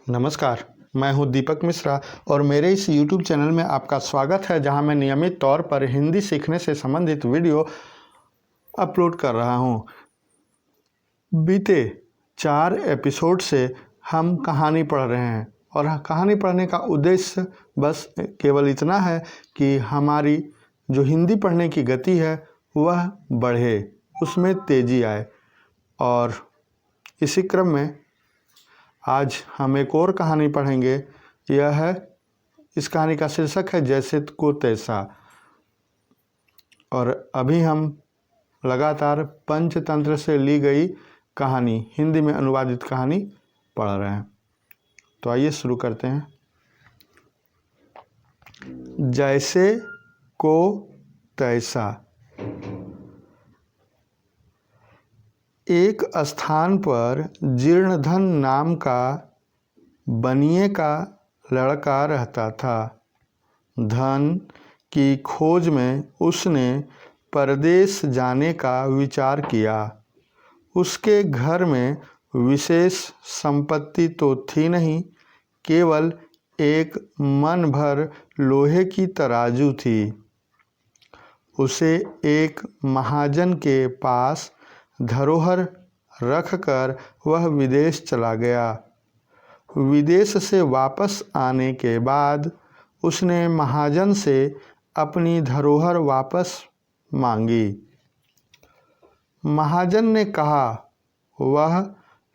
नमस्कार, मैं हूं दीपक मिश्रा और मेरे इस YouTube चैनल में आपका स्वागत है, जहां मैं नियमित तौर पर हिंदी सीखने से संबंधित वीडियो अपलोड कर रहा हूं। बीते 4 एपिसोड से हम कहानी पढ़ रहे हैं और कहानी पढ़ने का उद्देश्य बस केवल इतना है कि हमारी जो हिंदी पढ़ने की गति है वह बढ़े, उसमें तेज़ी आए। और इसी क्रम में आज हम एक और कहानी पढ़ेंगे। यह है, इस कहानी का शीर्षक है जैसे को तैसा। और अभी हम लगातार पंचतंत्र से ली गई कहानी, हिंदी में अनुवादित कहानी पढ़ रहे हैं। तो आइए शुरू करते हैं। जैसे को तैसा। एक स्थान पर जीर्णधन नाम का बनिए का लड़का रहता था। धन की खोज में उसने परदेश जाने का विचार किया। उसके घर में विशेष संपत्ति तो थी नहीं, केवल एक मन भर लोहे की तराजू थी। उसे एक महाजन के पास धरोहर रखकर वह विदेश चला गया। विदेश से वापस आने के बाद उसने महाजन से अपनी धरोहर वापस मांगी। महाजन ने कहा, वह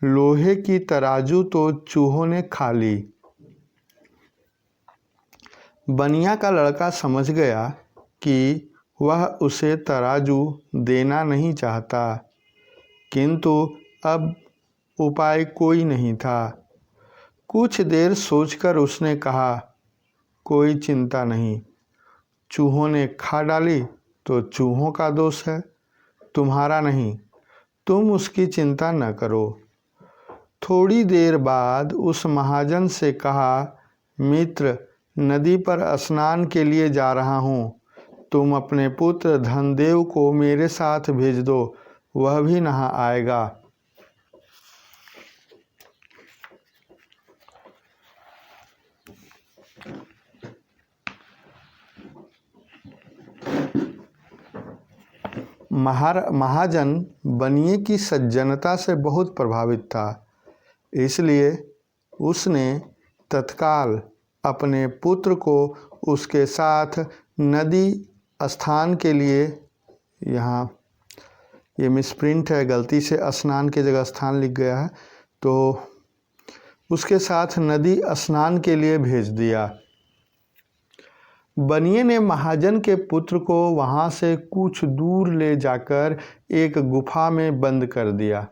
लोहे की तराजू तो चूहों ने खा ली। बनिया का लड़का समझ गया कि वह उसे तराजू देना नहीं चाहता, किंतु अब उपाय कोई नहीं था। कुछ देर सोचकर उसने कहा, कोई चिंता नहीं, चूहों ने खा डाली तो चूहों का दोष है, तुम्हारा नहीं। तुम उसकी चिंता न करो। थोड़ी देर बाद उस महाजन से कहा, मित्र, नदी पर स्नान के लिए जा रहा हूँ, तुम अपने पुत्र धनदेव को मेरे साथ भेज दो, वह भी नहा आएगा। महाजन बनिए की सज्जनता से बहुत प्रभावित था, इसलिए उसने तत्काल अपने पुत्र को उसके साथ नदी स्नान के लिए, यहाँ ये मिसप्रिंट है, गलती से स्नान की जगह स्थान लिख गया है, तो उसके साथ नदी स्नान के लिए भेज दिया। बनिए ने महाजन के पुत्र को वहाँ से कुछ दूर ले जाकर एक गुफा में बंद कर दिया।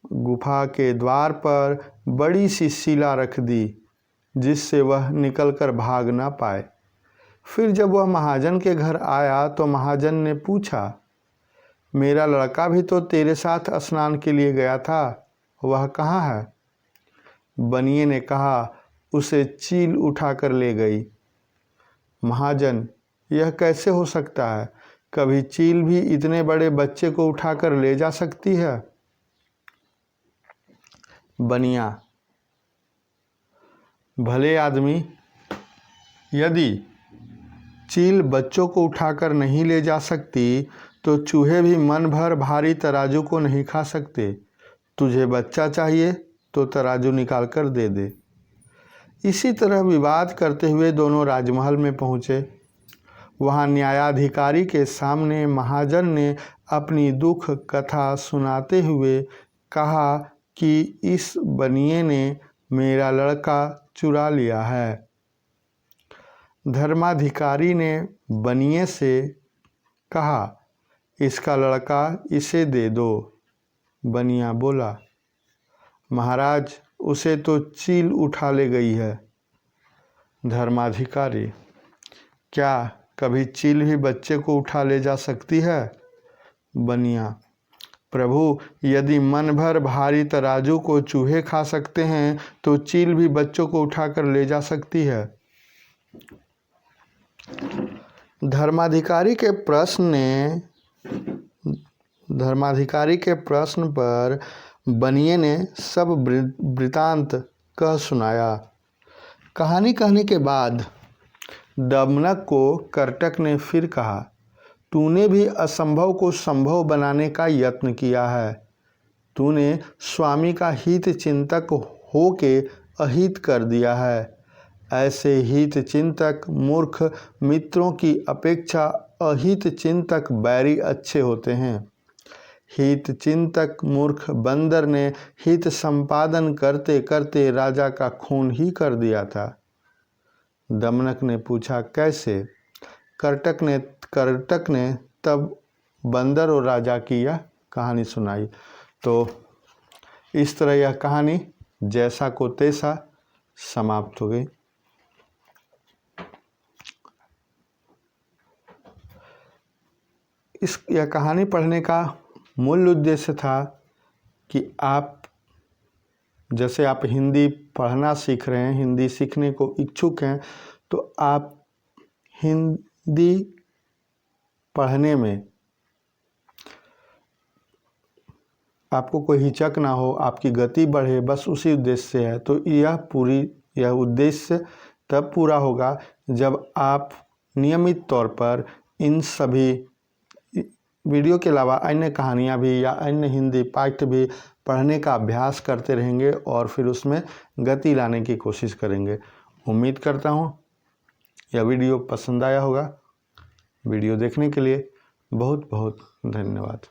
गुफा के द्वार पर बड़ी सी शिला रख दी, जिससे वह निकलकर भाग ना पाए। फिर जब वह महाजन के घर आया तो महाजन ने पूछा, मेरा लड़का भी तो तेरे साथ स्नान के लिए गया था, वह कहाँ है? बनिए ने कहा, उसे चील उठाकर ले गई। महाजन, यह कैसे हो सकता है? कभी चील भी इतने बड़े बच्चे को उठाकर ले जा सकती है? बनिया, भले आदमी, यदि चील बच्चों को उठाकर नहीं ले जा सकती तो चूहे भी मन भर भारी तराजू को नहीं खा सकते। तुझे बच्चा चाहिए तो तराजू निकाल कर दे दे। इसी तरह विवाद करते हुए दोनों राजमहल में पहुँचे। वहाँ न्यायाधिकारी के सामने महाजन ने अपनी दुख कथा सुनाते हुए कहा कि इस बनिए ने मेरा लड़का चुरा लिया है। धर्माधिकारी ने बनिए से कहा, इसका लड़का इसे दे दो। बनिया बोला, महाराज, उसे तो चील उठा ले गई है। धर्माधिकारी, क्या कभी चील भी बच्चे को उठा ले जा सकती है? बनिया, प्रभु, यदि मन भर भारी तराजू को चूहे खा सकते हैं तो चील भी बच्चों को उठाकर ले जा सकती है। धर्माधिकारी के प्रश्न पर बनिए ने सब वृतांत कह सुनाया। कहानी कहने के बाद दमनक को करटक ने फिर कहा, तूने भी असंभव को संभव बनाने का यत्न किया है। तूने स्वामी का हित चिंतक होके अहित कर दिया है। ऐसे हित चिंतक मूर्ख मित्रों की अपेक्षा अहित चिंतक बैरी अच्छे होते हैं। हित चिंतक मूर्ख बंदर ने हित संपादन करते करते राजा का खून ही कर दिया था। दमनक ने पूछा, कैसे? करटक ने तब बंदर और राजा की यह कहानी सुनाई। तो इस तरह यह कहानी जैसा को तैसा समाप्त हो गई। यह कहानी पढ़ने का मूल उद्देश्य था कि आप जैसे आप हिंदी पढ़ना सीख रहे हैं, हिंदी सीखने को इच्छुक हैं, तो आप हिंदी पढ़ने में आपको कोई हिचक ना हो, आपकी गति बढ़े, बस उसी उद्देश्य से है। तो यह उद्देश्य तब पूरा होगा जब आप नियमित तौर पर इन सभी वीडियो के अलावा अन्य कहानियाँ भी या अन्य हिंदी पाठ्य भी पढ़ने का अभ्यास करते रहेंगे और फिर उसमें गति लाने की कोशिश करेंगे। उम्मीद करता हूँ यह वीडियो पसंद आया होगा। वीडियो देखने के लिए बहुत बहुत धन्यवाद।